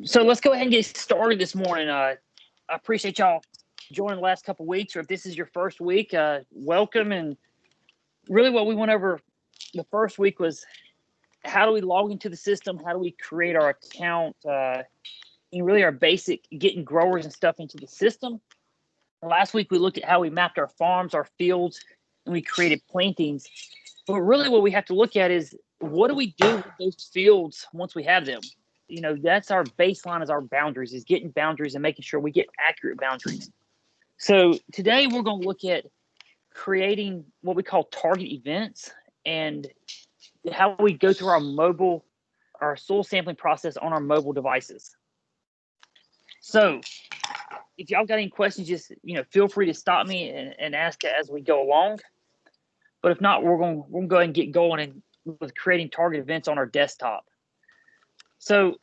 So let's go ahead and get started this morning. I appreciate y'all joining the last couple weeks, or if this is your first week, welcome. And really, what we went over the first week was how do we log into the system, how do we create our account, and really our basic getting growers and stuff into the system. Last week we looked at how we mapped our farms, our fields, and we created plantings. But really, what we have to look at is what do we do with those fields once we have them? That's our baseline, is our boundaries, is getting boundaries and making sure we get accurate boundaries. So today we're going to look at creating what we call target events and how we go through our soil sampling process on our mobile devices. So if y'all got any questions, just feel free to stop me and ask as we go along. But if not, we're going to go ahead and get going with creating target events on our desktop. So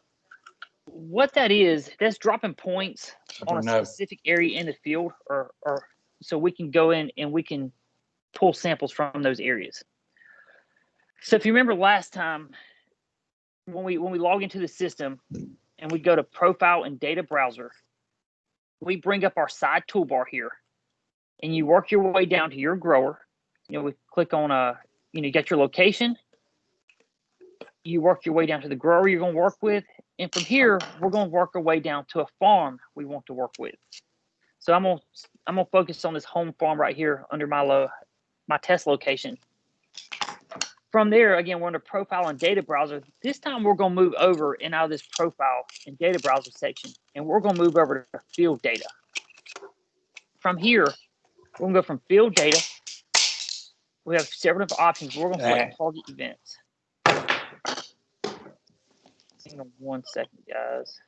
what that is, that's dropping points on a specific area in the field, or so we can go in and we can pull samples from those areas. So if you remember last time, when we log into the system and we go to Profile and Data Browser, we bring up our side toolbar here, and you work your way down to your grower. We click on you got your location. You work your way down to the grower you're going to work with, and from here we're going to work our way down to a farm we want to work with. So I'm gonna focus on this home farm right here under my test location. From there, again, we're under Profile and Data Browser. This time we're going to move over and out of this Profile and Data Browser section, and we're going to move over to Field Data. From here, we're going to go from Field Data. We have several different options. We're going to select Target Events. Hang on one second, guys.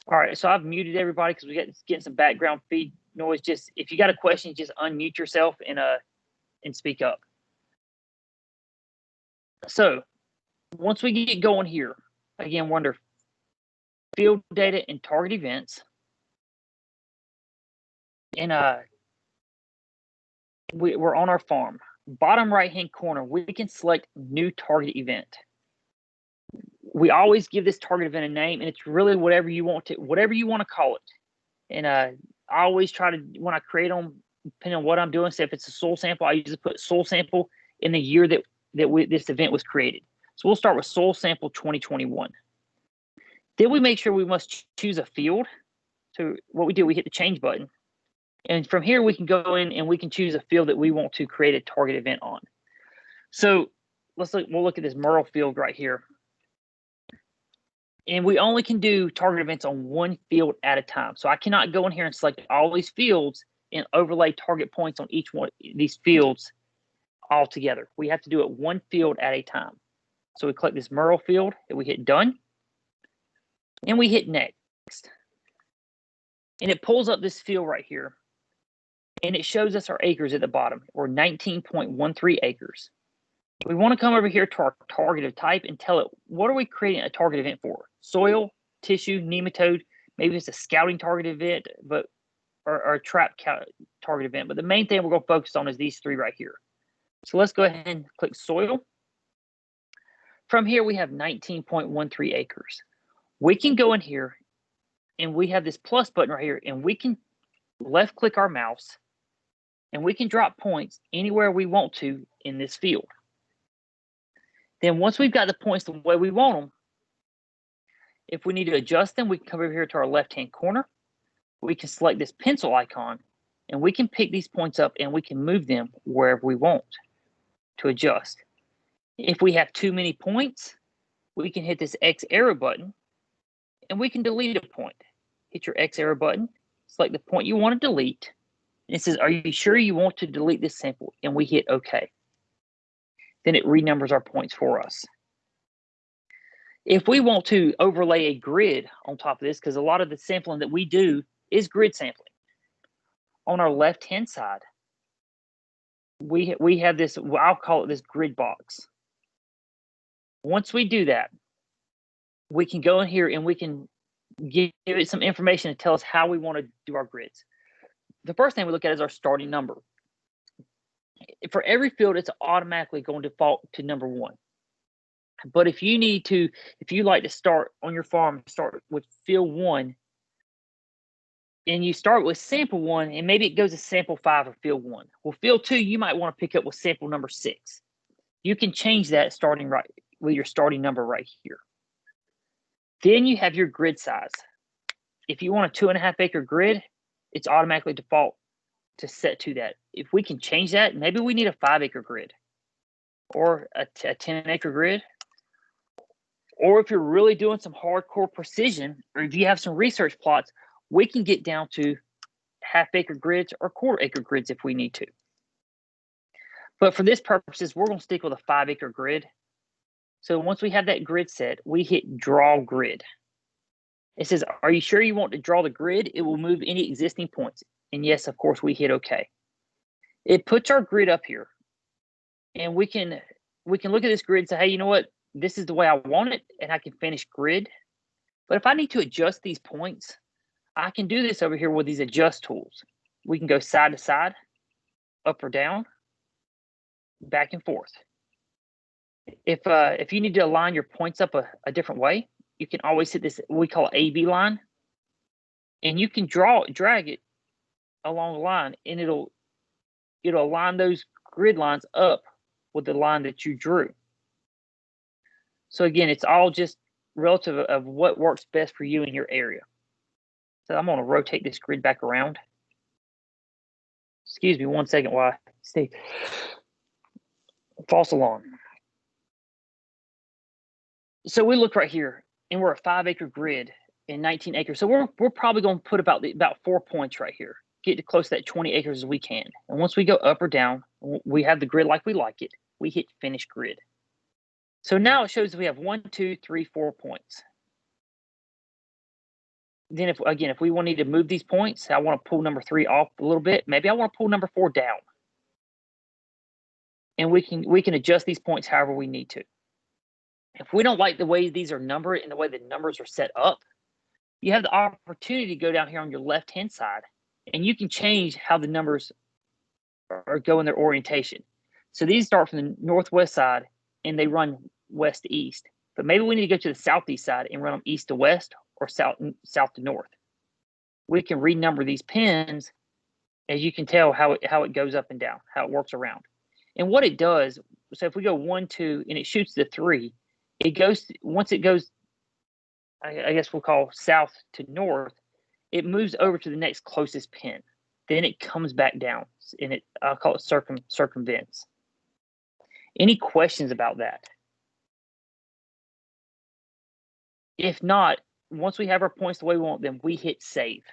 All right, so I've muted everybody because we got getting some background feed noise. Just if you got a question, just unmute yourself and speak up. So once we get going here, again, we're under Field Data and Target Events. And we're on our farm. Bottom right-hand corner, we can select New Target Event. We always give this target event a name, and it's really whatever you want to call it. And I always try to, when I create them, depending on what I'm doing, say if it's a soil sample, I usually put soil sample in the year that this event was created. So we'll start with soil sample 2021. Then we make sure we must choose a field. So what we do, we hit the change button. And from here, we can go in and we can choose a field that we want to create a target event on. So we'll look at this Merle field right here. And we only can do target events on one field at a time. So I cannot go in here and select all these fields and overlay target points on each one of these fields all together. We have to do it one field at a time. So we click this Merle field and we hit done. And we hit next. And it pulls up this field right here. And it shows us our acres at the bottom, or 19.13 acres. We want to come over here to our targeted type and tell it, what are we creating a target event for? Soil, tissue, nematode, maybe it's a scouting target event, or a trap target event. But the main thing we're going to focus on is these three right here. So let's go ahead and click soil. From here, we have 19.13 acres. We can go in here and we have this plus button right here, and we can left click our mouse and we can drop points anywhere we want to in this field. Then once we've got the points the way we want them, if we need to adjust them, we can come over here to our left-hand corner. We can select this pencil icon, and we can pick these points up and we can move them wherever we want to adjust. If we have too many points, we can hit this X arrow button, and we can delete a point. Hit your X arrow button, select the point you want to delete, and it says, are you sure you want to delete this sample? And we hit OK. Then it renumbers our points for us. If we want to overlay a grid on top of this, because a lot of the sampling that we do is grid sampling. On our left-hand side, we have this, I'll call it this grid box. Once we do that, we can go in here and we can give it some information to tell us how we want to do our grids. The first thing we look at is our starting number. For every field, it's automatically going to default to number 1. But if you like to start on your farm, start with field 1, and you start with sample 1, and maybe it goes to sample 5 or field 1. Well, field 2, you might want to pick up with sample number 6. You can change that starting right with your starting number right here. Then you have your grid size. If you want a 2.5 acre grid, it's automatically default to set to that. If we can change that, maybe we need a 5 acre grid or a 10 acre grid. Or if you're really doing some hardcore precision, or if you have some research plots, we can get down to half acre grids or quarter acre grids if we need to. But for this purposes, we're going to stick with a 5 acre grid. So once we have that grid set, we hit draw grid. It says, are you sure you want to draw the grid? It will move any existing points. And yes, of course, we hit OK. It puts our grid up here. And we can look at this grid and say, hey, you know what? This is the way I want it, and I can finish grid. But if I need to adjust these points, I can do this over here with these adjust tools. We can go side to side, up or down, back and forth. If you need to align your points up a different way, you can always hit this, we call AB line, and you can drag it along the line, and it'll align those grid lines up with the line that you drew. So again, it's all just relative of what works best for you in your area. So I'm going to rotate this grid back around. Excuse me 1 second while I stay false alarm. So we look right here, and we're a 5 acre grid in 19 acres. So we're probably going to put about 4 points right here, get to close to that 20 acres as we can. And once we go up or down, we have the grid like we like it. We hit finish grid. So now it shows we have 1, 2, 3, 4 points. Then if we wanted to move these points, I want to pull number 3 off a little bit. Maybe I want to pull number 4 down. And we can adjust these points however we need to. If we don't like the way these are numbered and the way the numbers are set up, you have the opportunity to go down here on your left-hand side, and you can change how the numbers are going their orientation. So these start from the northwest side, and they run west to east. But maybe we need to go to the southeast side and run them east to west or south to north. We can renumber these pins, as you can tell how it goes up and down, how it works around. And what it does, so if we go 1, 2, and it shoots the 3, it goes, once it goes, I guess we'll call south to north, it moves over to the next closest pin. Then it comes back down, and I'll call it circumvents. Any questions about that? If not, once we have our points the way we want them, we hit save.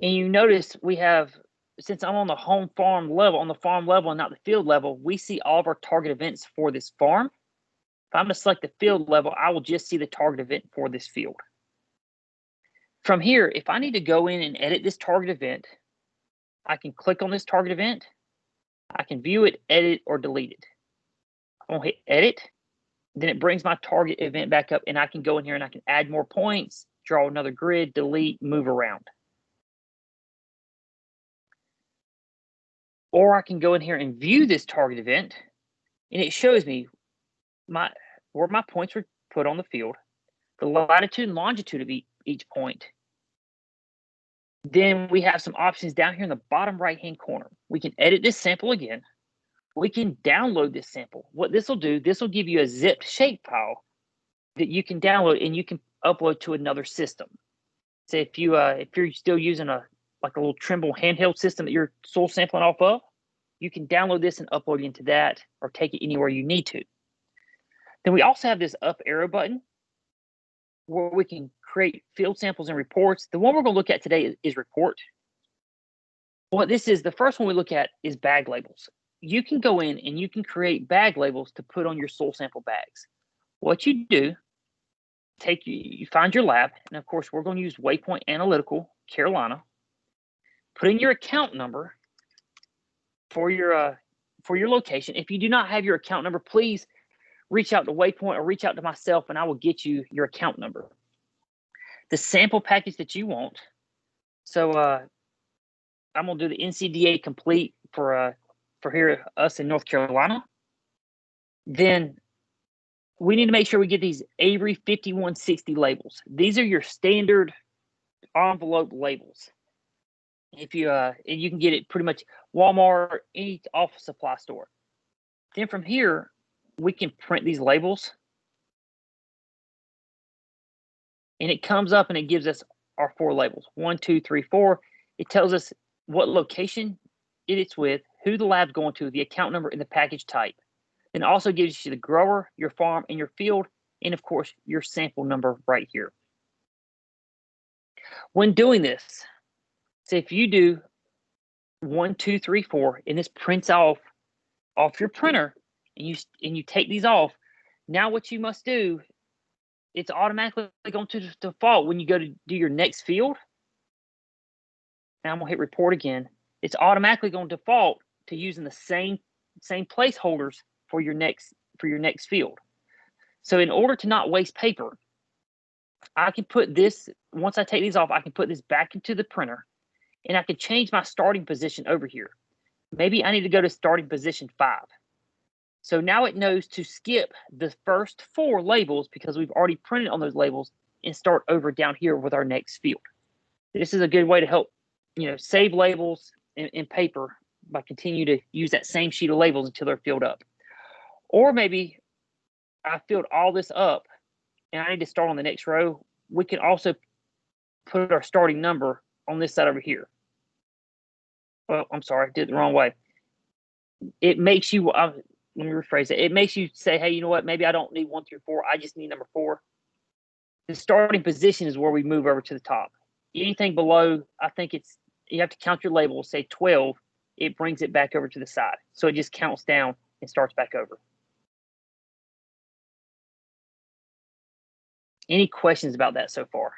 And you notice we have, since I'm on the farm level and not the field level, we see all of our target events for this farm. If I'm going to select the field level, I will just see the target event for this field. From here, if I need to go in and edit this target event, I can click on this target event. I can view it, edit, or delete it. I'm going to hit edit. Then it brings my target event back up, and I can go in here and I can add more points, draw another grid, delete, move around. Or I can go in here and view this target event, and it shows me where my points were put on the field, the latitude and longitude of each point. Then we have some options down here in the bottom right-hand corner. We can edit this sample again. We can download this sample. What this will do, this will give you a zipped shape file that you can download and you can upload to another system. So if you're still using a little Trimble handheld system that you're soil sampling off of, you can download this and upload into that or take it anywhere you need to. Then we also have this up arrow button where we can create field samples and reports. The one we're going to look at today is report. What this is, the first one we look at is bag labels. You can go in and you can create bag labels to put on your soil sample bags. What you do, you find your lab, and of course we're going to use Waypoint Analytical, Carolina. Put in your account number for your location. If you do not have your account number, please reach out to Waypoint or reach out to myself, and I will get you your account number. The sample package that you want. So I'm gonna do the NCDA complete for here us in North Carolina. then we need to make sure we get these Avery 5160 labels. These are your standard envelope labels. If you and you can get it pretty much Walmart, any office supply store. Then from here, we can print these labels, and it comes up and it gives us our 4 labels: 1, 2, 3, 4. It tells us what location it's with, who the lab's going to, the account number, and the package type. It also gives you the grower, your farm, and your field, and of course your sample number right here. When doing this, say if you do 1, 2, 3, 4, and this prints off your printer, and you take these off, now what you must do, it's automatically going to default when you go to do your next field. Now I'm gonna hit report again. It's automatically going to default to using the same placeholders for your next field. So in order to not waste paper, I can put this, once I take these off, I can put this back into the printer, and I can change my starting position over here. Maybe I need to go to starting position 5. So now it knows to skip the first 4 labels because we've already printed on those labels and start over down here with our next field. This is a good way to help, save labels in paper by continue to use that same sheet of labels until they're filled up. Or maybe I filled all this up and I need to start on the next row. We can also put our starting number on this side over here. Well, I'm sorry, I did it the wrong way. It makes you, let me rephrase it. It makes you say, hey, you know what? Maybe I don't need 1 through 4. I just need number 4. The starting position is where we move over to the top. Anything below, I think you have to count your label, say 12. It brings it back over to the side. So it just counts down and starts back over. Any questions about that so far?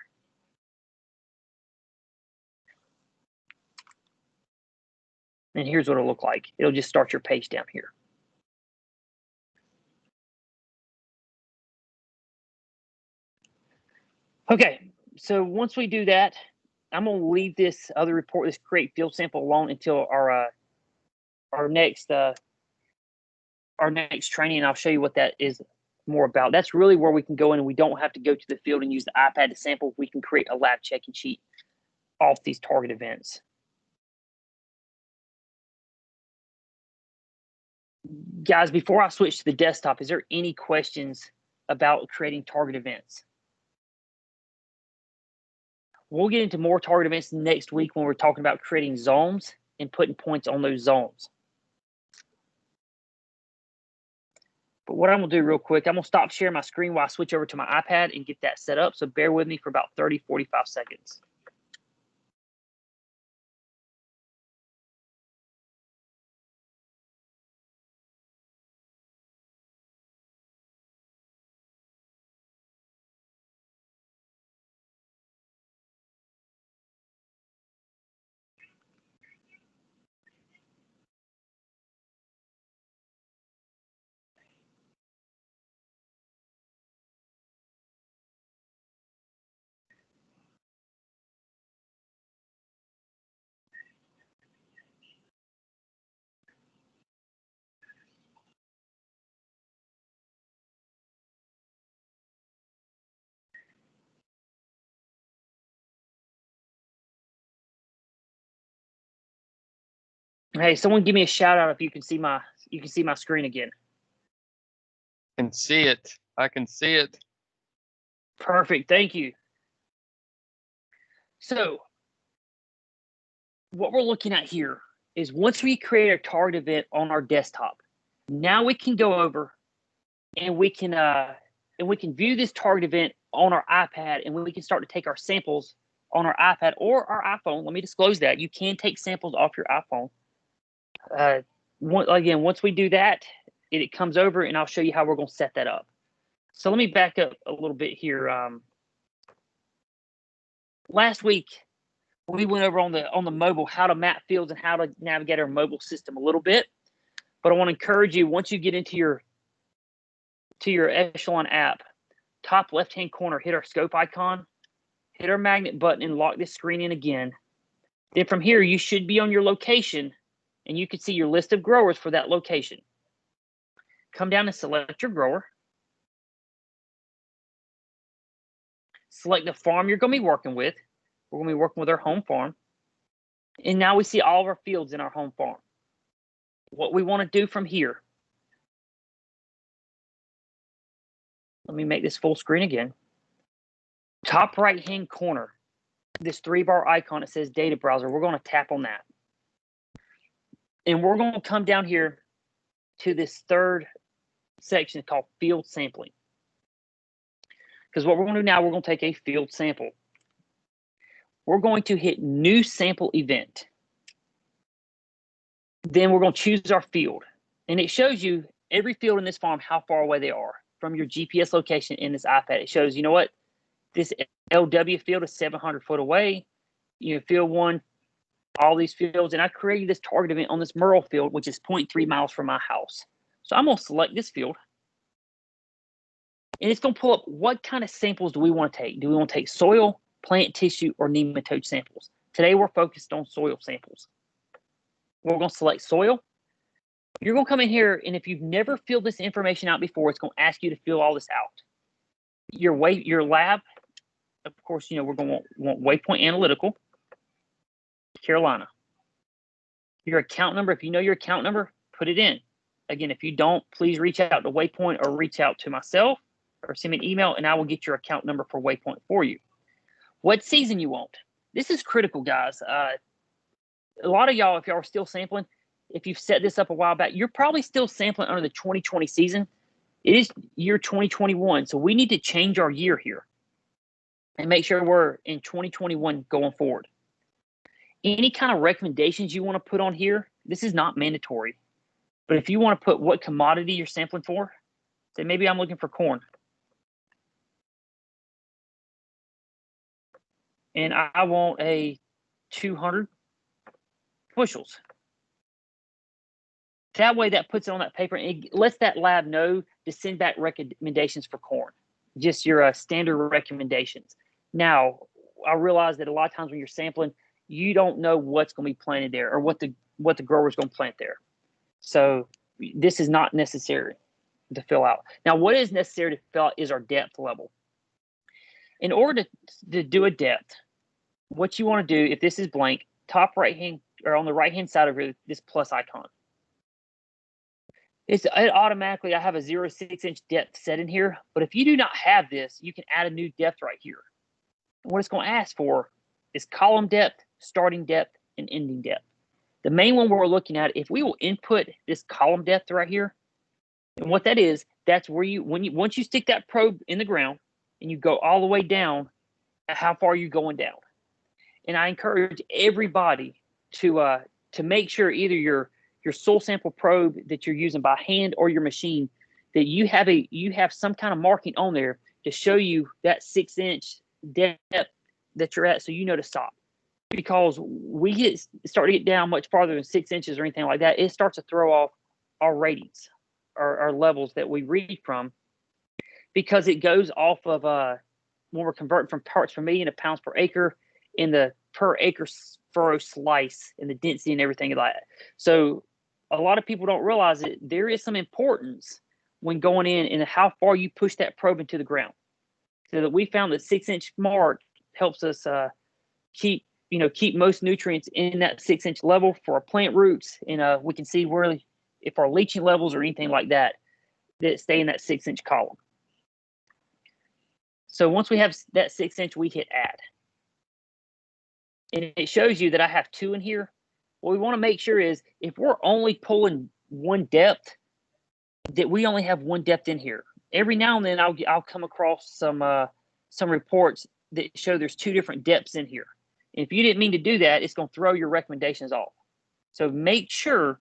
And here's what it'll look like. It'll just start your page down here. Okay, so once we do that, I'm going to leave this other report, this create field sample, alone until our next training, and I'll show you what that is more about. That's really where we can go in and we don't have to go to the field and use the iPad to sample. We can create a lab checking sheet off these target events. Guys, before I switch to the desktop, is there any questions about creating target events? We'll get into more target events next week when we're talking about creating zones and putting points on those zones. But what I'm going to do real quick, I'm going to stop sharing my screen while I switch over to my iPad and get that set up. So bear with me for about 30, 45 seconds. Hey, someone give me a shout out if you can see my screen again. Can see it. I can see it. Perfect. Thank you. So what we're looking at here is once we create a target event on our desktop, now we can go over and we can view this target event on our iPad, and we can start to take our samples on our iPad or our iPhone. Let me disclose that you can take samples off your iPhone. Again, once we do that, it comes over, and I'll show you how we're going to set that up. So let me back up a little bit here. Last week, we went over on the mobile how to map fields and how to navigate our mobile system a little bit. But I want to encourage you, once you get into your Echelon app, top left-hand corner, hit our scope icon, hit our magnet button, and lock this screen in again. Then from here, you should be on your location, and you can see your list of growers for that location. come down and select your grower. Select the farm you're going to be working with. We're going to be working with our home farm. And now we see all of our fields in our home farm. What we want to do from here. Let me make this full screen again. Top right-hand corner, this 3-bar icon, it says Data Browser. We're going to tap on that. And we're going to come down here to this third section called Field Sampling. Because what we're going to do now, we're going to take a field sample. We're going to hit New Sample Event. Then we're going to choose our field. And it shows you every field in this farm, how far away they are from your GPS location in this iPad. It shows, you know what, this LW field is 700 foot away. You know, field 1, all these fields. And I created this target event on this Merle field, which is 0.3 miles from my house. So I'm going to select this field. And it's going to pull up what kind of samples do we want to take. Do we want to take soil, plant tissue, or nematode samples? Today we're focused on soil samples. We're going to select soil. You're going to come in here, and if you've never filled this information out before, it's going to ask you to fill all this out. Your lab, of course, you know, we're going to want Waypoint Analytical, Carolina. Your account number, if you know your account number, put it in. Again, if you don't, please reach out to Waypoint or reach out to myself or send me an email, and I will get your account number for Waypoint for you. What season you want. This is critical, guys. A lot of y'all, if y'all are still sampling, if you've set this up a while back, you're probably still sampling under the 2020 season. It is year 2021, so we need to change our year here and make sure we're in 2021 going forward. Any kind of recommendations you want to put on here, this is not mandatory. But if you want to put what commodity you're sampling for, say maybe I'm looking for corn. And I want a 200 bushels. That way that puts it on that paper and it lets that lab know to send back recommendations for corn. Just your standard recommendations. Now, I realize that a lot of times when you're sampling, you don't know what's going to be planted there or what the grower's going to plant there. So this is not necessary to fill out. Now, what is necessary to fill out is our depth level. In order to do a depth, what you want to do, if this is blank, top right hand or on the right hand side of this plus icon. It automatically, I have a 0.6 inch depth set in here, but if you do not have this, you can add a new depth right here. And what it's going to ask for is column depth, starting depth, and ending depth. The main one we're looking at, if we will input this column depth right here, and what that is, that's where once you stick that probe in the ground and you go all the way down, how far you're going down. And I encourage everybody to make sure either your soil sample probe that you're using by hand or your machine, that you have some kind of marking on there to show you that 6 inch depth that you're at, so you know to stop. Because we start to get down much farther than 6 inches or anything like that, it starts to throw off our ratings, our levels that we read from, because it goes off of when we're converting from parts per million to pounds per acre in the per acre furrow slice and the density and everything like that. So a lot of people don't realize that there is some importance when going in and how far you push that probe into the ground. So that we found that 6 inch mark helps us keep most nutrients in that 6 inch level for our plant roots, and we can see where if our leaching levels or anything like that stay in that 6 inch column. So once we have that 6 inch, we hit add. And it shows you that I have 2 in here. What we want to make sure is if we're only pulling one depth, that we only have one depth in here. Every now and then I'll come across some reports that show there's 2 different depths in here. And if you didn't mean to do that, it's going to throw your recommendations off. So make sure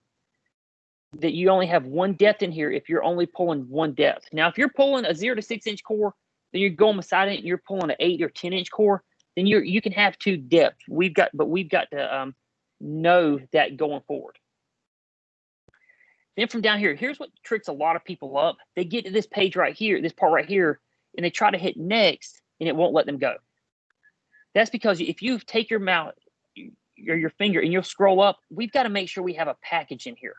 that you only have one depth in here if you're only pulling one depth. Now, if you're pulling a 0 to 6 inch core, then you're going beside it and you're pulling an 8 or 10 inch core, then you can have 2 depths. We've got to know that going forward. Then from down here, here's what tricks a lot of people up. They get to this page right here, this part right here, and they try to hit next, and it won't let them go. That's because if you take your mouse or your finger and you'll scroll up, we've got to make sure we have a package in here.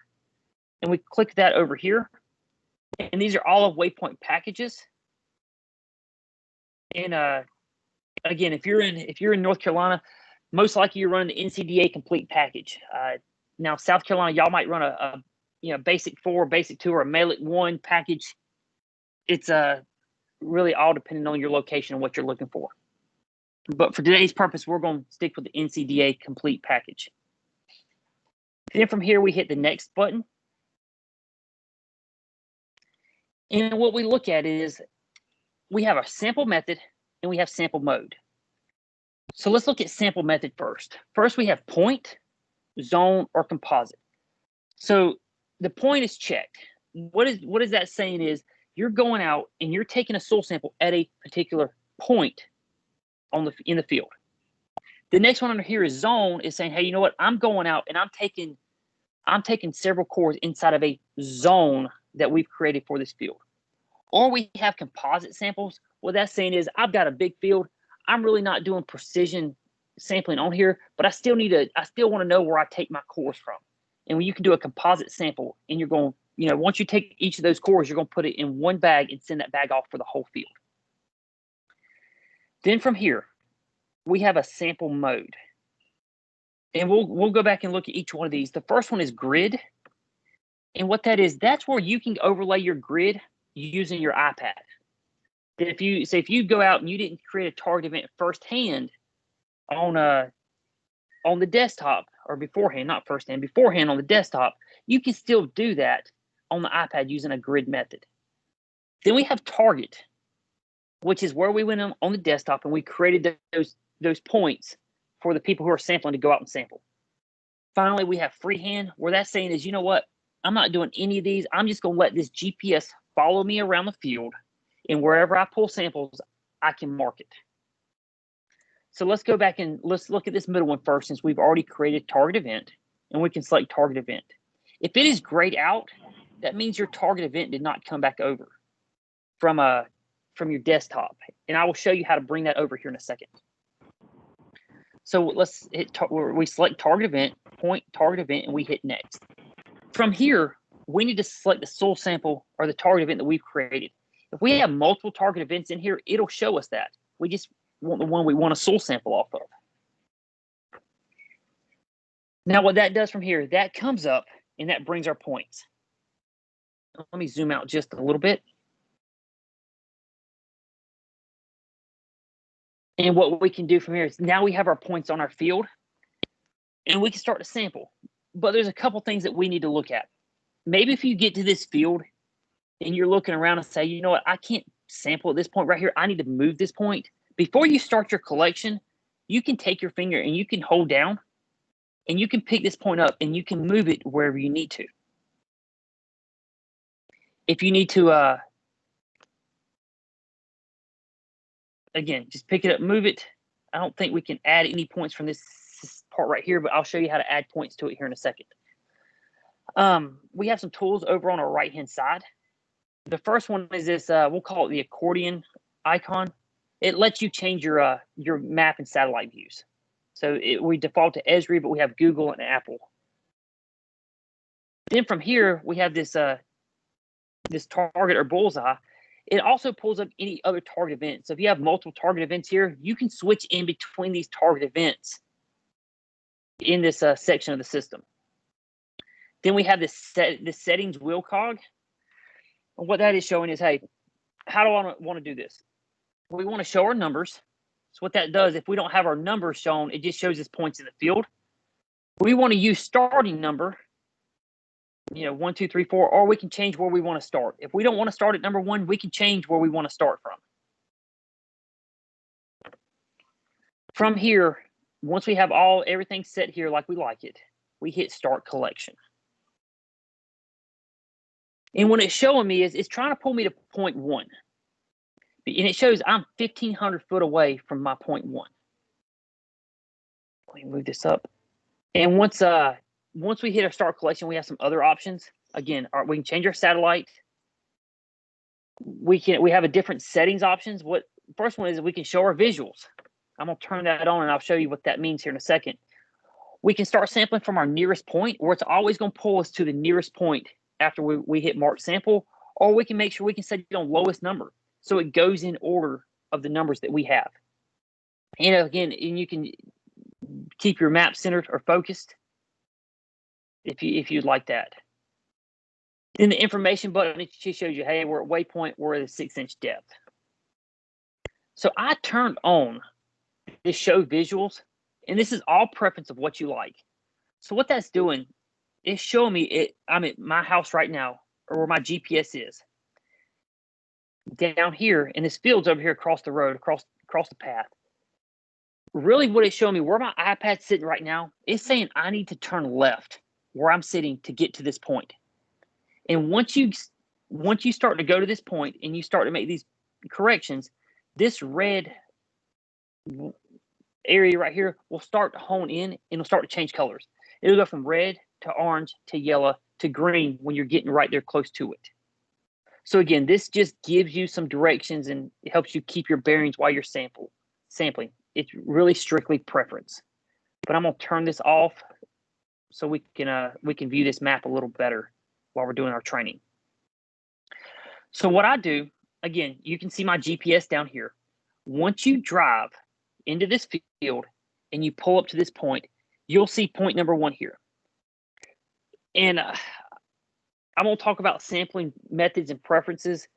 And we click that over here. And these are all of waypoint packages. And again, if you're in North Carolina, most likely you run the NCDA complete package. Now South Carolina, y'all might run a basic 4, basic 2, or a Mail It 1 package. It's really all depending on your location and what you're looking for. But for today's purpose, we're going to stick with the NCDA complete package. Then from here, we hit the next button. And what we look at is we have a sample method and we have sample mode. So let's look at sample method first. First, we have point, zone, or composite. So the point is checked. What is that saying is you're going out and you're taking a soil sample at a particular point in the field. The next one under here is zone, is saying, hey, you know what? I'm going out and I'm taking several cores inside of a zone that we've created for this field. Or we have composite samples. What that's saying is I've got a big field. I'm really not doing precision sampling on here, but I still want to know where I take my cores from. And when you can do a composite sample and you're going, once you take each of those cores, you're going to put it in one bag and send that bag off for the whole field. Then from here, we have a sample mode. And we'll go back and look at each one of these. The first one is grid. And what that is, that's where you can overlay your grid using your iPad. That if you go out and you didn't create a target event firsthand on the desktop, or beforehand on the desktop, you can still do that on the iPad using a grid method. Then we have target, which is where we went on the desktop and we created those points for the people who are sampling to go out and sample. Finally, we have freehand, where that's saying is, you know what? I'm not doing any of these. I'm just going to let this GPS follow me around the field, and wherever I pull samples, I can mark it. So let's go back and let's look at this middle one first, since we've already created target event, and we can select target event. If it is grayed out, that means your target event did not come back over from your desktop. And I will show you how to bring that over here in a second. So let's we select target event, point target event, and we hit next. From here, we need to select the soil sample or the target event that we've created. If we have multiple target events in here, it'll show us that. We just want the one we want a soil sample off of. Now what that does from here, that comes up and that brings our points. Let me zoom out just a little bit. And what we can do from here is now we have our points on our field and we can start to sample. But there's a couple things that we need to look at. Maybe if you get to this field and you're looking around and say, you know what, I can't sample at this point right here. I need to move this point. Before you start your collection, you can take your finger and you can hold down and you can pick this point up and you can move it wherever you need to. If you need to, again, just pick it up, move it. I don't think we can add any points from this part right here, but I'll show you how to add points to it here in a second. We have some tools over on our right-hand side. The first one is this, we'll call it the accordion icon. It lets you change your map and satellite views. So we default to Esri, but we have Google and Apple. Then from here, we have this this target or bullseye. It also pulls up any other target events. So if you have multiple target events here, you can switch in between these target events in this section of the system. Then we have this settings wheel cog. And what that is showing is, hey, how do I want to do this? We want to show our numbers. So what that does, if we don't have our numbers shown, it just shows us points in the field. We want to use starting number, 1, 2, 3, 4, or we can change where we want to start. If we don't want to start at number 1, we can change where we want to start from. From here, once we have everything set here like we like it, we hit start collection. And what it's showing me is it's trying to pull me to point 1. And it shows I'm 1,500 foot away from my point 1. Let me move this up. And once we hit our start collection, we have some other options. Again, we can change our satellite. We have a different settings options. First one is we can show our visuals. I'm gonna turn that on and I'll show you what that means here in a second. We can start sampling from our nearest point, where it's always gonna pull us to the nearest point after we hit mark sample, or we can make sure we can set it on lowest number. So it goes in order of the numbers that we have. And again, and you can keep your map centered or focused if you'd like that. Then the information button, it just shows you, hey, we're at waypoint, we're at a 6-inch depth. So I turned on this show visuals, and this is all preference of what you like. So what that's doing, it's showing me I'm at my house right now, or where my GPS is. Down here, and this field's over here across the road, across the path. Really what it's showing me, where my iPad's sitting right now, it's saying I need to turn left where I'm sitting to get to this point. And once you start to go to this point and you start to make these corrections, this red area right here will start to hone in and it'll start to change colors. It'll go from red to orange to yellow to green when you're getting right there close to it. So again, this just gives you some directions and it helps you keep your bearings while you're sampling. It's really strictly preference. But I'm gonna turn this off so we can view this map a little better while we're doing our training. So what I do, again, you can see my GPS down here. Once you drive into this field and you pull up to this point, you'll see point number 1 here. And I'm going to talk about sampling methods and preferences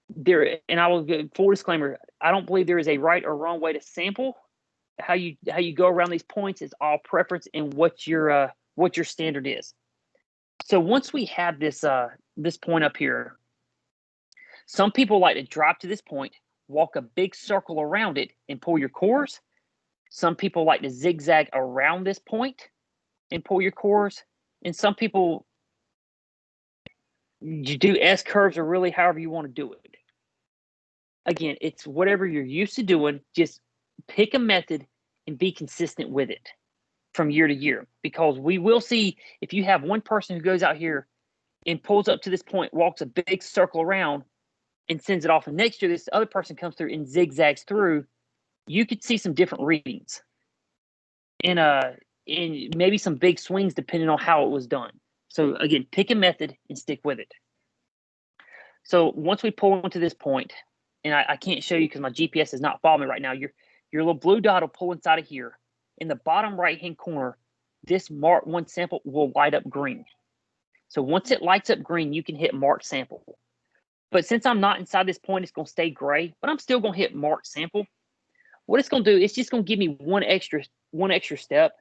there. And I will give full disclaimer, I don't believe there is a right or wrong way to sample. How you go around these points is all preference and what your standard is. So once we have this point up here, some people like to drop to this point, walk a big circle around it, and pull your cores. Some people like to zigzag around this point and pull your cores. And some people, you do S curves or really however you want to do it. Again, it's whatever you're used to doing. Just pick a method and be consistent with it from year to year. Because we will see if you have one person who goes out here and pulls up to this point, walks a big circle around, and sends it off. And next year, this other person comes through and zigzags through, you could see some different readings. And maybe some big swings depending on how it was done. So again, pick a method and stick with it. So once we pull into this point, and I can't show you because my GPS is not following me right now, your little blue dot will pull inside of here. In the bottom right-hand corner, this Mark 1 sample will light up green. So once it lights up green, you can hit Mark Sample. But since I'm not inside this point, it's going to stay gray, but I'm still going to hit Mark Sample. What it's going to do, it's just going to give me one extra step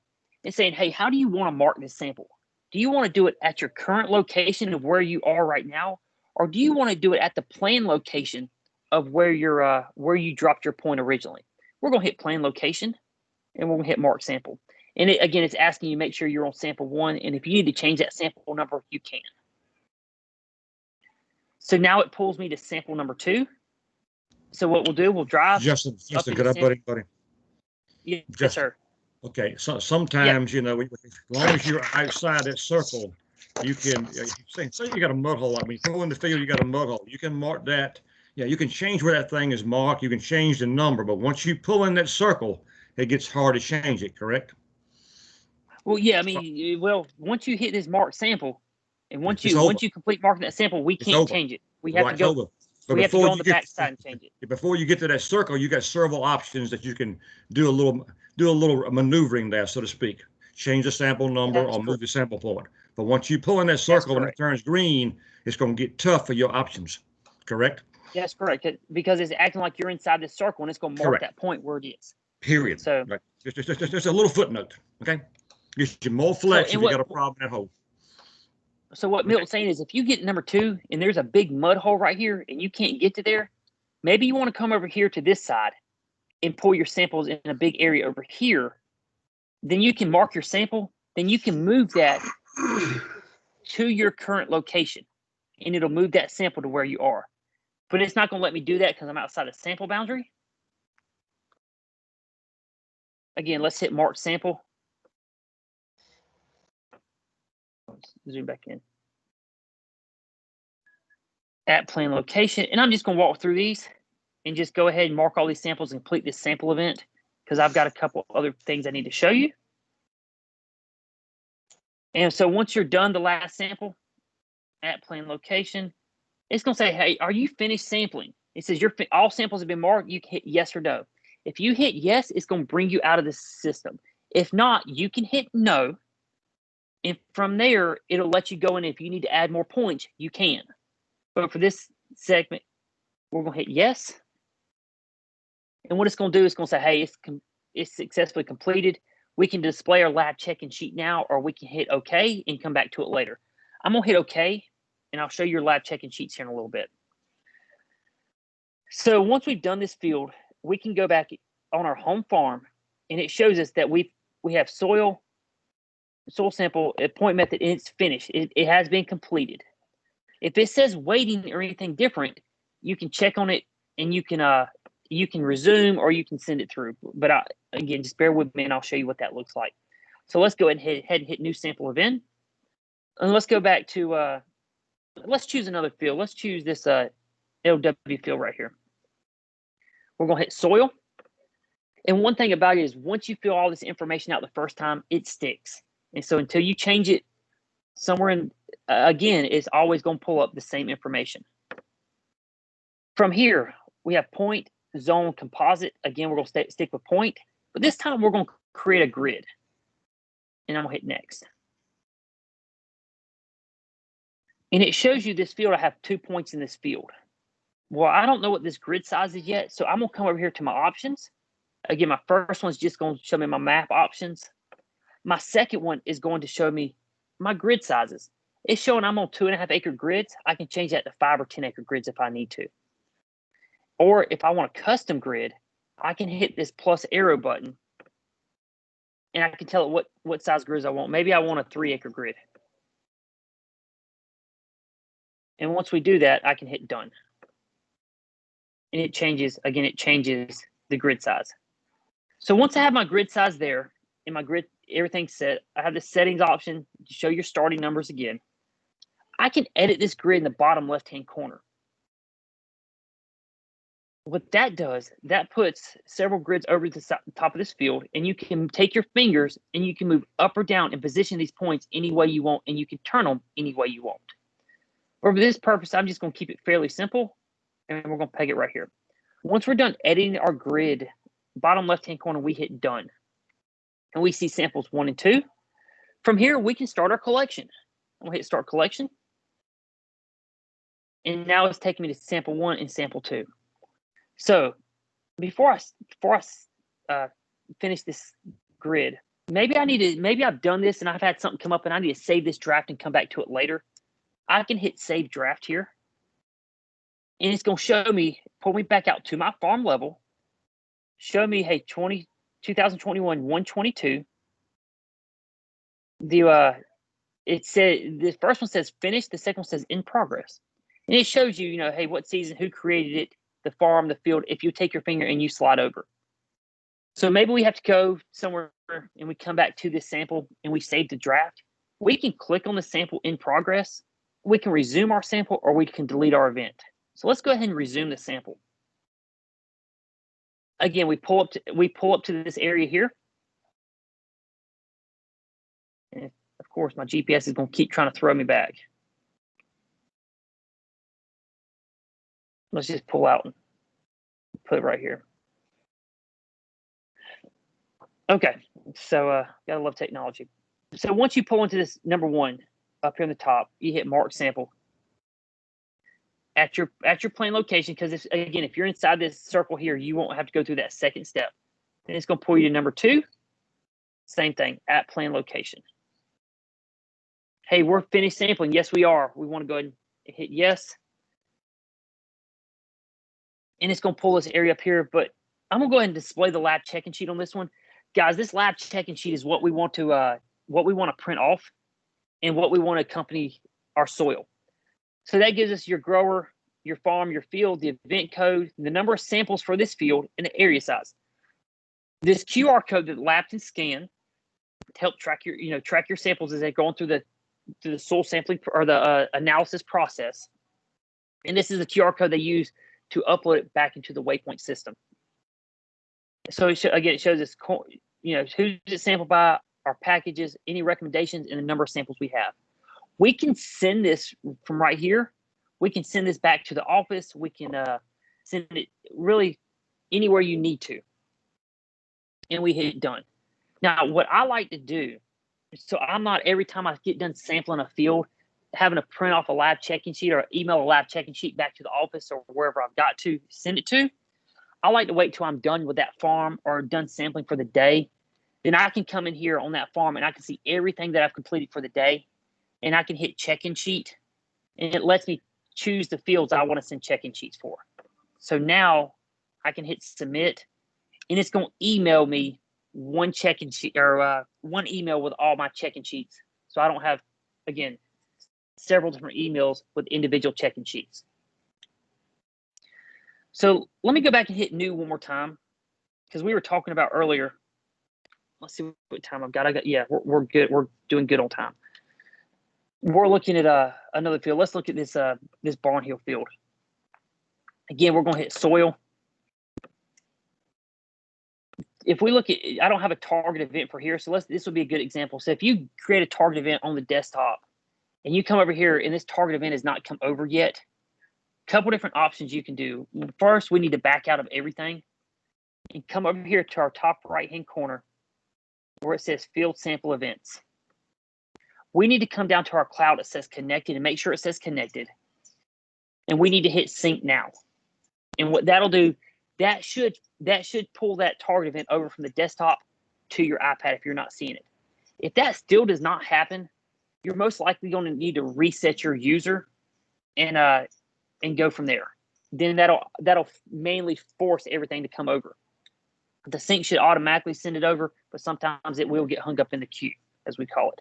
and saying, hey, how do you want to mark this sample? Do you want to do it at your current location of where you are right now? Or do you want to do it at the planned location of where you dropped your point originally? We're going to hit planned location and we're going to hit Mark Sample. And again, it's asking you make sure you're on sample 1. And if you need to change that sample number, you can. So now it pulls me to sample number 2. So what we'll do, we'll drive. Justin, could I buddy? Yes, Justin. sir. Okay, so sometimes, as long as you're outside that circle, you can, say you got a mud hole. I mean, you go in the field, you got a mud hole. You can mark that. Yeah, you can change where that thing is marked. You can change the number. But once you pull in that circle, it gets hard to change it, correct? Well, yeah, I mean, once you hit this mark sample, and once you complete marking that sample, we can't change it. We have to go. We have to go on the back side and change it. Before you get to that circle, you got several options that you can do a little maneuvering there, so to speak. Change the sample number or move the sample point. But once you pull in that circle and it turns green, it's going to get tough for your options. Correct? That's correct, because it's acting like you're inside this circle and it's going to mark that point where it is. Period. So right. Just a little footnote. Okay. If you're more flex, if you got a problem at home. So what Milton's saying is if you get number 2 and there's a big mud hole right here and you can't get to there, maybe you want to come over here to this side and pull your samples in a big area over here. Then you can mark your sample. Then you can move that to your current location and it'll move that sample to where you are. But it's not going to let me do that because I'm outside of sample boundary. Again, let's hit mark sample. Let's zoom back in. At planned location. And I'm just going to walk through these and just go ahead and mark all these samples and complete this sample event because I've got a couple other things I need to show you. And so once you're done the last sample at planned location, It's going to say, hey, are you finished sampling? It says all samples have been marked. You can hit yes or no. If you hit yes, it's going to bring you out of the system. If not, you can hit no. And from there, it'll let you go in. If you need to add more points, you can. But for this segment, we're going to hit yes. And what it's going to do is going to say, hey, it's successfully completed. We can display our lab check-in sheet now, or we can hit OK and come back to it later. I'm going to hit OK, and I'll show you your lab check-in sheets here in a little bit. So once we've done this field, we can go back on our home farm, and it shows us that we have soil sample, point method, and it's finished. It has been completed. If it says waiting or anything different, you can check on it, and you can resume or you can send it through. But again, just bear with me, and I'll show you what that looks like. So let's go ahead and hit new sample event, and let's go back to let's choose another field. Let's choose this LW field right here. We're going to hit soil. And one thing about it is once you fill all this information out the first time, it sticks. And so until you change it somewhere in, again, it's always going to pull up the same information. From here, we have point, zone, composite. Again, we're going to stick with point. But this time, we're going to create a grid. And I'm going to hit next. And it shows you this field. I have 2 points in this field. Well, I don't know what this grid size is yet, so I'm going to come over here to my options. Again, my first one's just going to show me my map options. My second one is going to show me my grid sizes. It's showing I'm on 2.5 acre grids. I can change that to 5 or 10 acre grids if I need to. Or if I want a custom grid, I can hit this plus arrow button, and I can tell it what size grids I want. Maybe I want a 3 acre grid. And once we do that, I can hit done. And it changes the grid size. So once I have my grid size there and my grid, everything's set, I have the settings option to show your starting numbers again. I can edit this grid in the bottom left-hand corner. What that does, that puts several grids over the top of this field, and you can take your fingers and you can move up or down and position these points any way you want, and you can turn them any way you want. For this purpose, I'm just going to keep it fairly simple, and we're going to peg it right here. Once we're done editing our grid, bottom left-hand corner, we hit done. And we see samples 1 and 2. From here, we can start our collection. I'm going to hit start collection. And now it's taking me to sample 1 and sample 2. So before I finish this grid, maybe I've done this and I've had something come up and I need to save this draft and come back to it later. I can hit save draft here. And it's going to show me, pull me back out to my farm level, show me, hey, 2021 122. It said the first one says finished, the second one says in progress. And it shows you, hey, what season, who created it, the farm, the field, if you take your finger and you slide over. So maybe we have to go somewhere and we come back to this sample and we save the draft. We can click on the sample in progress. We can resume our sample or we can delete our event. So let's go ahead and resume the sample. Again, we pull up to this area here. And of course, my GPS is going to keep trying to throw me back. Let's just pull out and put it right here. Okay, so gotta love technology. So once you pull into this number 1 up here on the top, you hit mark sample at your plane location, because if you're inside this circle here, you won't have to go through that second step. Then it's going to pull you to number 2. Same thing, at plane location. Hey, we're finished sampling. Yes, we are. We want to go ahead and hit yes. And it's going to pull this area up here, but I'm going to go ahead and display the lab check-in sheet on this one. Guys, this lab check-in sheet is what we want to print off and what we want to accompany our soil. So that gives us your grower, your farm, your field, the event code, the number of samples for this field, and the area size. This QR code that the lab can scan to help track your samples as they're going through the soil sampling or the analysis process. And this is the QR code they use to upload it back into the Waypoint system. So it shows us, who's it sampled by, our packages, any recommendations, and the number of samples we have. We can send this from right here. we can send this back to the office. We can send it really anywhere you need to. And we hit done. Now, what I like to do, so I'm not every time I get done sampling a field, having to print off a lab checking sheet or email a lab checking sheet back to the office or wherever I've got to send it to. I like to wait till I'm done with that farm or done sampling for the day. Then I can come in here on that farm and I can see everything that I've completed for the day. And I can hit check-in sheet. And it lets me choose the fields I want to send check-in sheets for. So now I can hit submit. And it's going to email me one check-in sheet or one email with all my check-in sheets. So I don't have, again, several different emails with individual check-in sheets. So let me go back and hit new one more time because we were talking about earlier. Let's see what time I've got. Yeah, we're good. We're doing good on time. We're looking at another field. Let's look at this this Barnhill field. Again, we're going to hit soil. If we look at, I don't have a target event for here, so this would be a good example. So if you create a target event on the desktop and you come over here and this target event has not come over yet, a couple different options you can do. First, we need to back out of everything and come over here to our top right-hand corner where it says field sample events. We need to come down to our cloud that says connected and make sure it says connected. And we need to hit sync now. And what that'll do, that should pull that target event over from the desktop to your iPad if you're not seeing it. If that still does not happen, you're most likely going to need to reset your user and go from there. Then that'll mainly force everything to come over. The sync should automatically send it over, but sometimes it will get hung up in the queue, as we call it.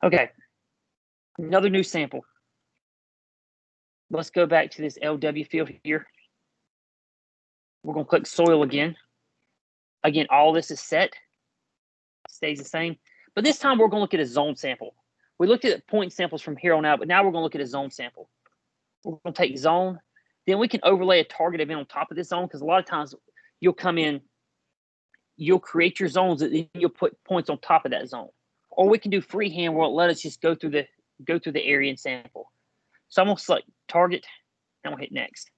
Okay, another new sample. Let's go back to this LW field here. We're going to click soil again. Again, all this is set, stays the same. But this time we're going to look at a zone sample. We looked at point samples from here on out, but now we're going to look at a zone sample. We're going to take zone. Then we can overlay a target event on top of this zone because a lot of times you'll come in, you'll create your zones, and then you'll put points on top of that zone. Or we can do freehand where it let us just go through the area and sample. So I'm going to select target and we'll hit next.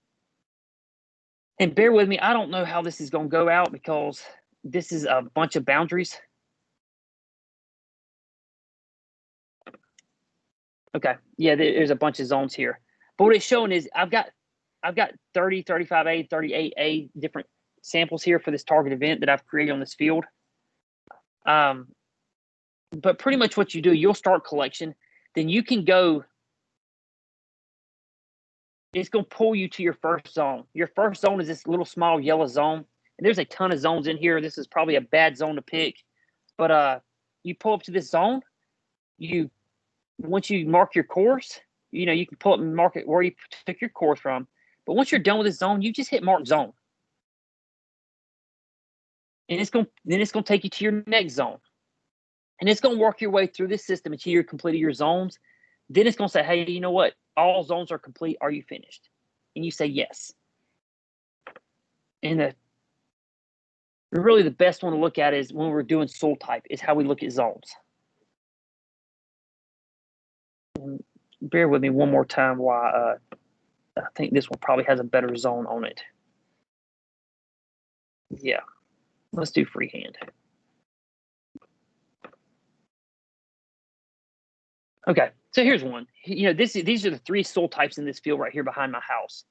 And bear with me, I don't know how this is going to go out because this is a bunch of boundaries. Okay, yeah, there's a bunch of zones here. But what it's showing is I've got 30, 35A, 38A different samples here for this target event that I've created on this field. But pretty much what you do, you'll start collection, then you can go, it's going to pull you to your first zone. Your first zone is this little small yellow zone. And there's a ton of zones in here. This is probably a bad zone to pick. But you pull up to this zone. Once you mark your course, you can pull up and mark it where you took your course from. But once you're done with this zone, you just hit mark zone. And it's going to take you to your next zone. And it's going to work your way through this system until you're completed your zones. Then it's going to say, hey, you know what? All zones are complete. Are you finished? And you say yes. And really the best one to look at is when we're doing soil type is how we look at zones. And bear with me one more time while I think this one probably has a better zone on it. Yeah, let's do freehand. Okay, so here's one. These are the three soil types in this field right here behind my house.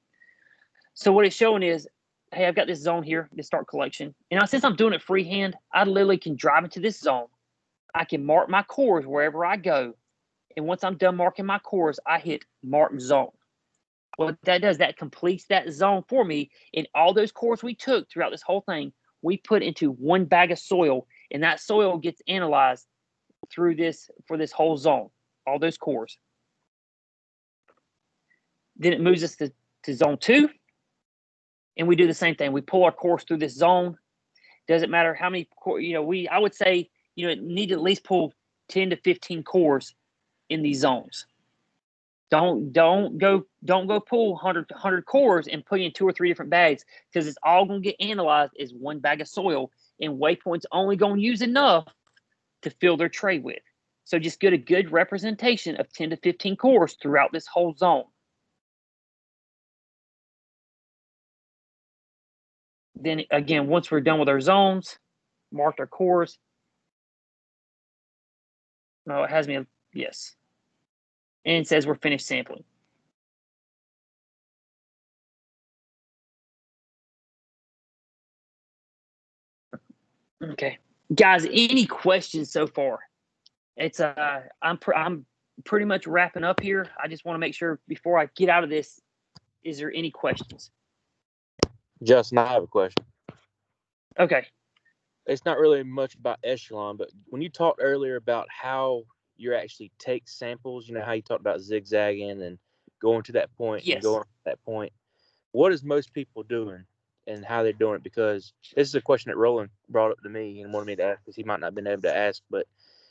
So what it's showing is, hey, I've got this zone here, this start collection. And now since I'm doing it freehand, I literally can drive into this zone. I can mark my cores wherever I go. And once I'm done marking my cores, I hit mark zone. What that does, that completes that zone for me. And all those cores we took throughout this whole thing, we put into one bag of soil. And that soil gets analyzed through this for this whole zone. All those cores. Then it moves us to zone 2. And we do the same thing. We pull our course through this zone. Doesn't matter how many cores, I would say, need to at least pull 10 to 15 cores in these zones. Don't go pull 100 cores and put in 2 or 3 different bags because it's all going to get analyzed as one bag of soil, and Waypoint's only going to use enough to fill their tray with. So just get a good representation of 10 to 15 cores throughout this whole zone. Then again, once we're done with our zones, marked our cores. No, it has me. Yes. And it says we're finished sampling. Okay, guys, any questions so far? It's I'm pretty much wrapping up here. I just want to make sure before I get out of this, is there any questions? Justin, I have a question. Okay. It's not really much about Echelon, but when you talked earlier about how you actually take samples, you know how you talked about zigzagging and going to that point Yes. and going to that point. What is most people doing and how they're doing it? Because this is a question that Roland brought up to me and wanted me to ask because he might not have been able to ask. But,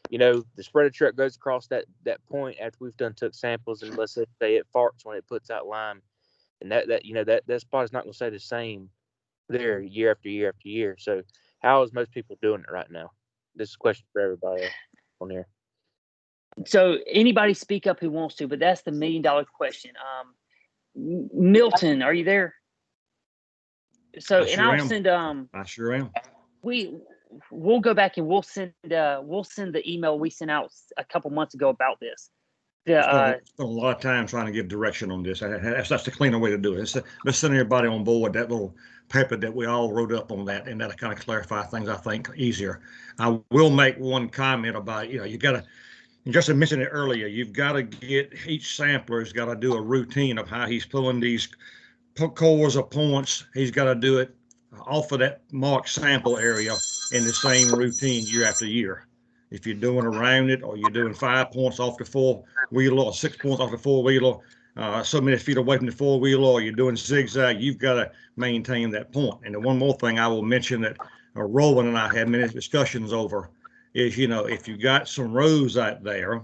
you know, the spreader truck goes across that point after we've took samples, and let's say it farts when it puts out lime. And that spot is not going to stay the same there year after year after year. So how is most people doing it right now? This is a question for everybody on here. So anybody speak up who wants to, but that's the $1 million question. Milton, are you there? So, I sure I'll am. send I sure am. we'll go back and we'll send the email we sent out a couple months ago about this. Spent a lot of time trying to give direction on this. That's the cleaner way to do it. Let's send everybody on board that little paper that we all wrote up on that, and that'll kind of clarify things, I think, easier. I will make one comment about, you got to, just mentioned it earlier, you've got to get, each sampler's got to do a routine of how he's pulling these cores or points. He's got to do it off of that marked sample area in the same routine year after year. If you're doing around it, or you're doing 5 points off the four wheeler, or 6 points off the four wheeler, so many feet away from the four wheeler, or you're doing zigzag, you've got to maintain that point. And the one more thing I will mention that Roland and I had many discussions over is, if you got some rows out there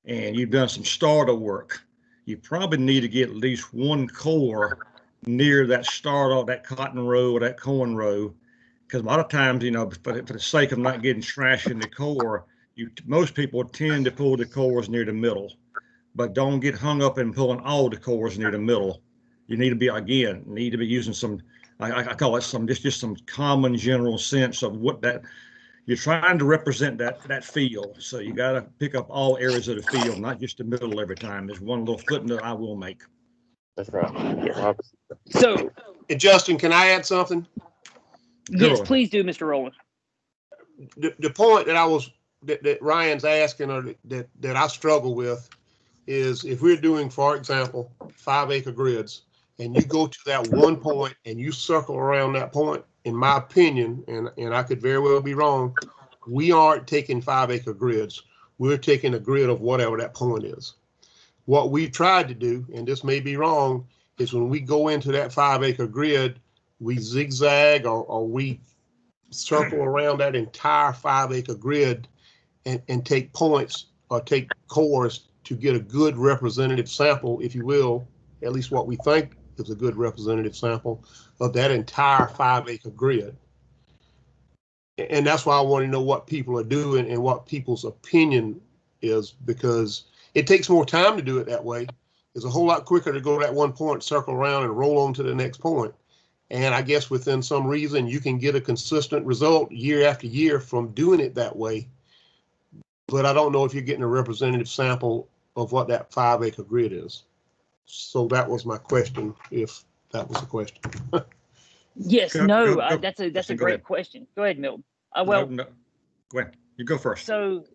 and you've done some starter work, you probably need to get at least one core near that starter, that cotton row or that corn row. Because a lot of times, for the sake of not getting trash in the core, most people tend to pull the cores near the middle, but don't get hung up in pulling all the cores near the middle. You need to be using some, I call it just some common general sense of what that you're trying to represent, that field. So you got to pick up all areas of the field, not just the middle every time. There's one little footnote I will make. That's right. Yeah. So, and Justin, can I add something? Yes, please do, Mr. Rowland. The point that Ryan's asking, or that I struggle with, is if we're doing, for example, 5-acre grids, and you go to that one point and you circle around that point, in my opinion, and I could very well be wrong, we aren't taking 5-acre grids. We're taking a grid of whatever that point is. What we tried to do, and this may be wrong, is when we go into that 5-acre grid, we zigzag or we circle around that entire 5-acre grid and take points or take cores to get a good representative sample, if you will, at least what we think is a good representative sample of that entire 5-acre grid. And that's why I want to know what people are doing and what people's opinion is, because it takes more time to do it that way. It's a whole lot quicker to go to that one point, circle around, and roll on to the next point. And I guess within some reason, you can get a consistent result year after year from doing it that way. But I don't know if you're getting a representative sample of what that 5-acre grid is. So that was my question, if that was a question. Yes, that's a great question. Go ahead, Milton. No. Go ahead. You go first. So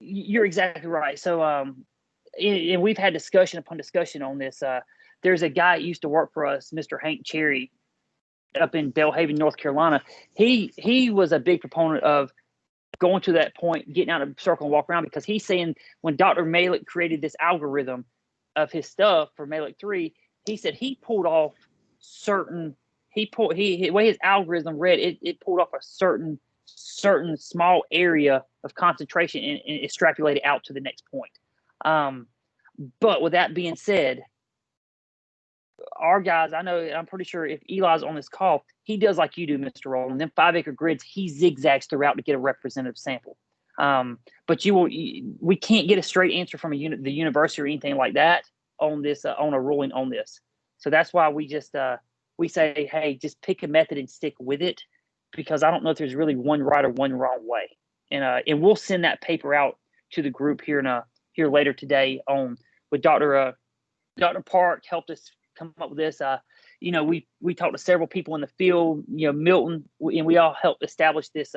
you're exactly right. So, and we've had discussion upon discussion on this. There's a guy that used to work for us, Mr. Hank Cherry, up in Belhaven, North Carolina. He was a big proponent of going to that point, getting out of the circle and walk around, because he's saying when Dr. Malik created this algorithm of his stuff for Malik 3, he said he pulled off the way his algorithm read, it pulled off a certain small area of concentration and extrapolated out to the next point. But with that being said, our guys, I'm pretty sure if Eli's on this call, he does like you do, Mr. Rowland. Them 5-acre grids, he zigzags throughout to get a representative sample. But we can't get a straight answer from the university or anything like that on this, on a ruling on this. So that's why we just we say, hey, just pick a method and stick with it, because I don't know if there's really one right or one wrong way. And we'll send that paper out to the group here later today on with Dr. Park helped us come up with this. We talked to several people in the field, Milton, and we all helped establish this.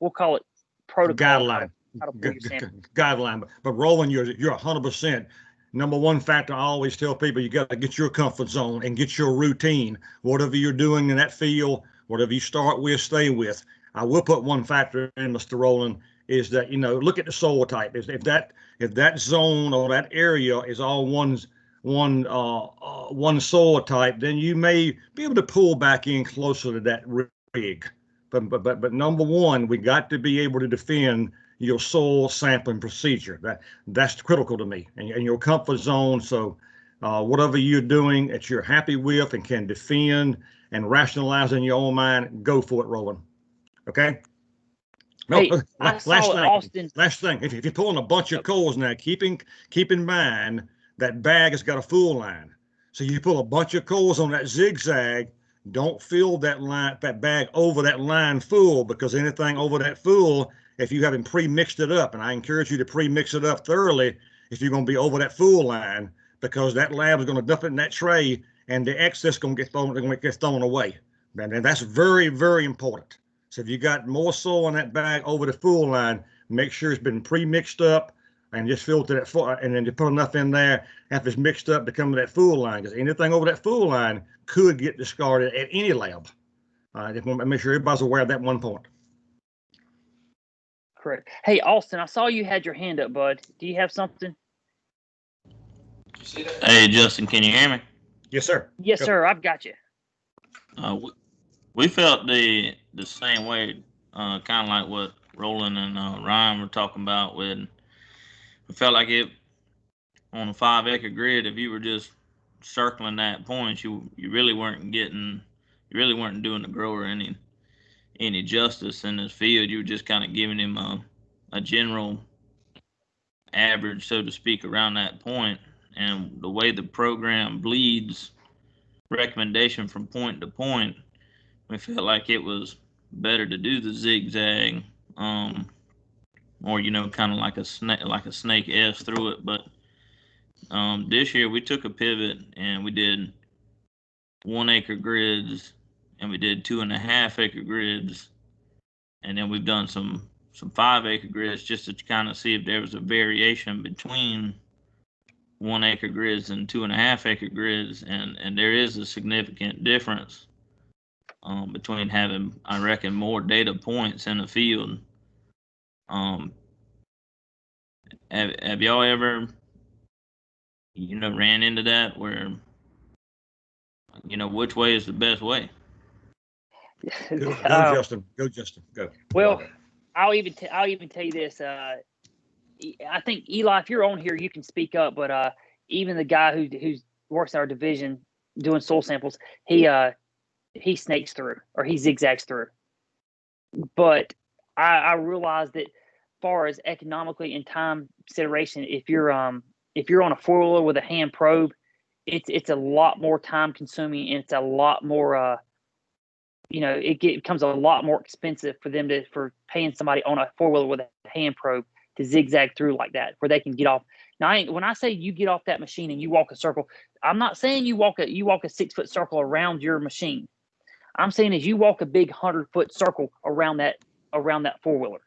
We'll call it protocol. Guideline. How to pull your sample. Guideline. But Roland, you're 100%. Number one factor I always tell people, you got to get your comfort zone and get your routine. Whatever you're doing in that field, whatever you start with, stay with. I will put one factor in, Mr. Roland, is that, look at the soil type. If that zone or that area is all one soil type, then you may be able to pull back in closer to that rig. But number one, we got to be able to defend your soil sampling procedure. That's critical to me, and your comfort zone. So whatever you're doing that you're happy with and can defend and rationalize in your own mind, go for it, Roland. Okay. No, Hey, last thing. If you're pulling a bunch of coals now, keep in mind that bag has got a full line. So you pull a bunch of coals on that zigzag. Don't fill that bag over that line full, because anything over that full, if you haven't pre-mixed it up, and I encourage you to pre-mix it up thoroughly if you're going to be over that full line, because that lab is going to dump it in that tray and the excess is going to get thrown away. And that's very, very important. So if you got more soil in that bag over the full line, make sure it's been pre-mixed up and just fill to that full, and then you put enough in there after it's mixed up to come to that full line, because anything over that full line could get discarded at any lab. Just want to make sure everybody's aware of that one point. Correct. Hey, Austin, I saw you had your hand up, bud. Do you have something? Hey, Justin, can you hear me? Yes, sir. Yes, sir. I've got you. We felt the same way, kind of like what Roland and Ryan were talking about. When we felt like it on a 5-acre grid, if you were just circling that point, you really weren't doing the grower any justice in this field. You were just kind of giving him a general average, so to speak, around that point. And the way the program bleeds recommendation from point to point, we felt like it was better to do the zigzag, or kind of like a snake S through it. But this year we took a pivot and we did 1-acre grids, and we did 2.5-acre grids, and then we've done some 5-acre grids just to kind of see if there was a variation between 1-acre grids and 2.5-acre grids, and there is a significant difference between having, I reckon, more data points in the field. Have y'all ever ran into that where which way is the best way? Go, Justin. Go. Well, I'll even tell you this. I think Eli, if you're on here, you can speak up. But even the guy who works in our division doing soil samples, he snakes through, or he zigzags through. But I realize that, far as economically and time consideration, if you're on a 4-wheeler with a hand probe, it's a lot more time consuming, and it's a lot more it becomes a lot more expensive for paying somebody on a 4-wheeler with a hand probe to zigzag through like that, where they can get off. Now, when I say you get off that machine and you walk a circle, I'm not saying you walk a 6-foot circle around your machine. I'm saying is you walk a big 100-foot circle around that 4-wheeler.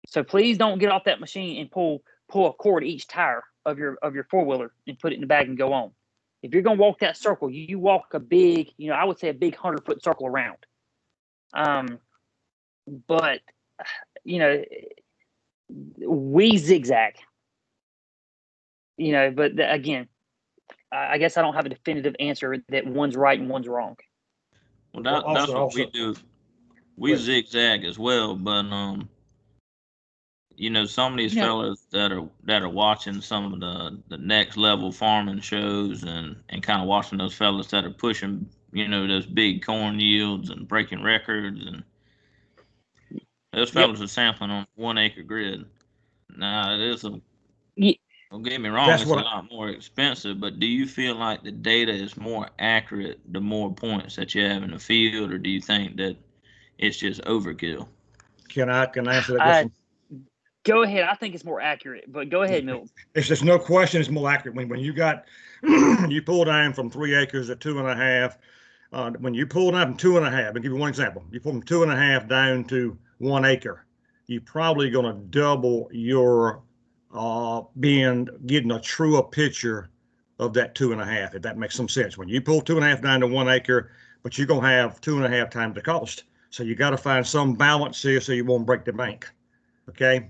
So please don't get off that machine and pull a cord each tire of your 4-wheeler and put it in the bag and go on. If you're going to walk that circle, you walk a big, I would say a big 100-foot circle around. But we zigzag. But again, I guess I don't have a definitive answer that one's right and one's wrong. Well, that's what we do. We zigzag as well, but some of these fellas that are watching some of the next level farming shows and kind of watching those fellas that are pushing, those big corn yields and breaking records, and those fellas are sampling on 1-acre grid. Now it is Don't get me wrong, That's it's a what lot more expensive, but do you feel like the data is more accurate the more points that you have in the field, or do you think that it's just overkill? can I answer that I question? go ahead. I think it's more accurate, but go ahead, Milton. There's no question it's more accurate when you got you pull down from 3 acres to 2.5. When you pull down from 2.5, I'll give you one example. You pull from 2.5 down to 1 acre, you're probably going to double your getting a truer picture of that 2.5, if that makes some sense. When you pull 2.5 down to 1 acre, but you're going to have 2.5 times the cost. So you got to find some balance here so you won't break the bank. Okay.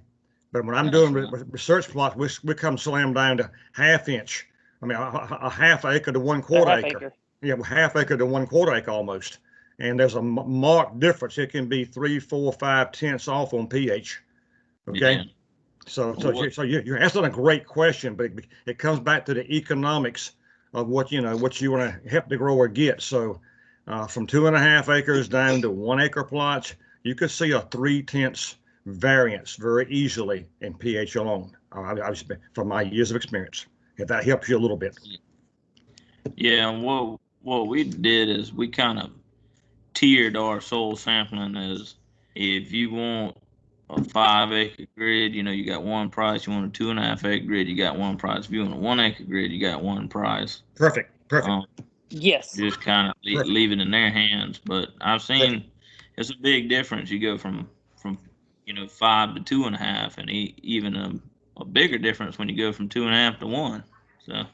But when I'm doing research plots, we come slam down to 1/2 inch. I mean, a 1/2 acre to 1/4 half acre. acre. Yeah, 1/2 acre to 1/4 acre almost. And there's a marked difference. It can be 3, 4, 5 tenths off on pH. Okay. Yeah. So What- you're asking a great question, but it comes back to the economics of what you want to help the grower get. So from 2.5 acres down to 1 acre plots, you could see a 3/10 variance very easily in pH alone. From my years of experience, if that helps you a little bit. Yeah, and what we did is we kind of tiered our soil sampling as if you want a 5 acre grid, you got one price. You want a 2.5 acre grid, you got one price. If you want a 1 acre grid, you got one price. Perfect. Yes. Just kind of leave it in their hands. But I've seen it's a big difference. You go from 5 to 2.5, and even a bigger difference when you go from 2.5 to 1. So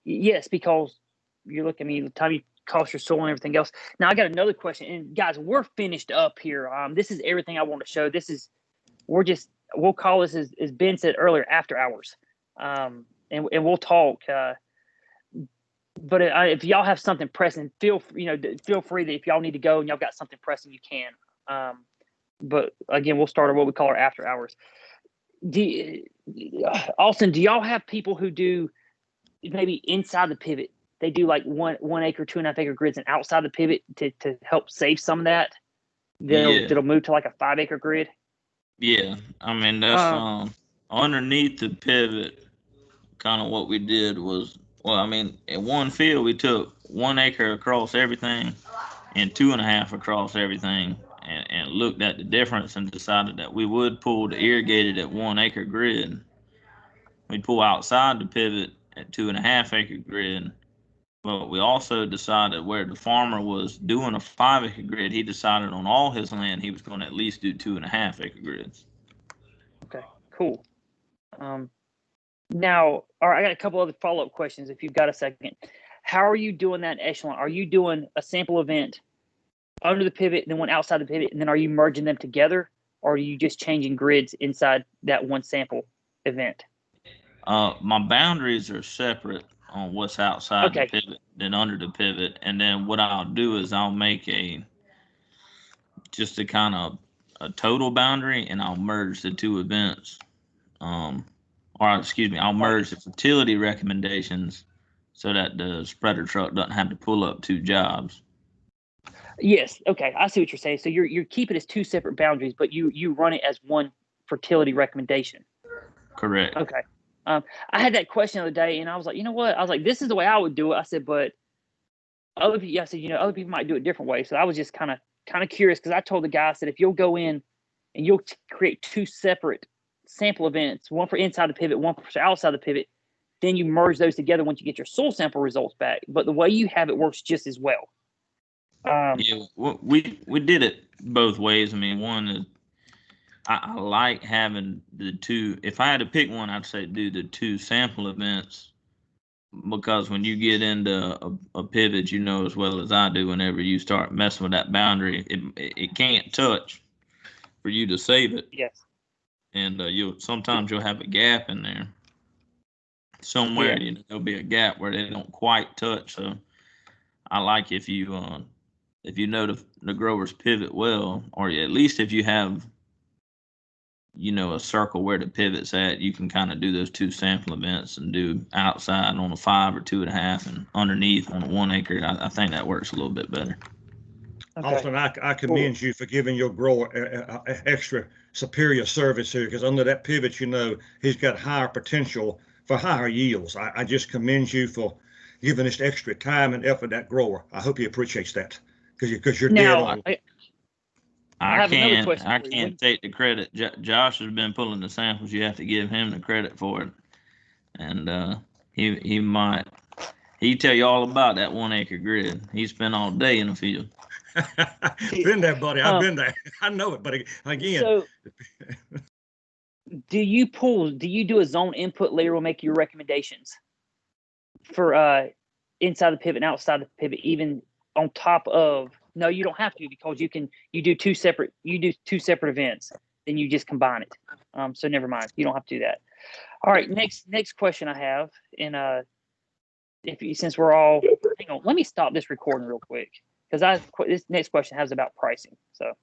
Yes, because you look at me, the time you cost your soil and everything else. Now I got another question, and guys, we're finished up here. This is everything I want to show. We'll call this, as Ben said earlier, after hours, and we'll talk. But if y'all have something pressing, feel free that if y'all need to go and y'all got something pressing, you can. But again, we'll start at what we call our after hours. Austin, do y'all have people who do maybe inside the pivot? They do like 1 acre, 2.5 acre grids, and outside the pivot to help save some of that. That'll move to like a 5 acre grid. yeah, I mean that's underneath the pivot. Kind of what we did was, in one field we took 1 acre across everything and 2.5 across everything, and looked at the difference and decided that we would pull the irrigated at 1 acre grid. We'd pull outside the pivot at 2.5 acre grid, but we also decided where the farmer was doing a 5 acre grid, he decided on all his land he was going to at least do 2.5 acre grids. Okay, cool. Now, all right, I got a couple other follow-up questions if you've got a second. How are you doing that in Echelon? Are you doing a sample event under the pivot and then one outside the pivot, and then are you merging them together, or are you just changing grids inside that one sample event? My boundaries are separate on what's outside the pivot than under the pivot, and then what I'll do is I'll make just a kind of a total boundary, and I'll merge the two events. I'll merge the fertility recommendations so that the spreader truck doesn't have to pull up two jobs. Yes. Okay. I see what you're saying. So you're keeping it as two separate boundaries, but you run it as one fertility recommendation. Correct. Okay. I had that question the other day, and I was like, you know what? I was like, this is the way I would do it. I said, but other people, other people might do it a different way. So I was just kind of curious, because I told the guy, I said, if you'll go in and you'll create two separate sample events, one for inside the pivot, one for outside the pivot, then you merge those together once you get your soil sample results back. But the way you have it works just as well. Yeah, we did it both ways. I mean, one is I like having the two. If I had to pick one, I'd say do the two sample events, because when you get into a pivot, as well as I do, whenever you start messing with that boundary, it can't touch for you to save it. Yes. And sometimes you'll have a gap in there somewhere. Yeah. There'll be a gap where they don't quite touch. So I like if you know the growers pivot well, or at least if you have a circle where the pivot's at, you can kind of do those two sample events and do outside on a 5 or 2.5 and underneath on a 1 acre. I think that works a little bit better. Okay. Austin, I commend you for giving your grower extra superior service here, because under that pivot, he's got higher potential for higher yields. I just commend you for giving this extra time and effort that grower. I hope he appreciates that, because you're dead Now, on. I have another question I for you. can't take the credit. Josh has been pulling the samples. You have to give him the credit for it. And he might tell you all about that 1 acre grid. He spent all day in the field. Been there, buddy. I've been there. I know it, but again. So, do you do a zone input layer will make your recommendations for inside the pivot and outside the pivot, even on top of? No, you don't have to, because you do two separate events, then you just combine it. So never mind, you don't have to do that. All right, next question I have, and since we're all, hang on, let me stop this recording real quick, because this next question has about pricing. So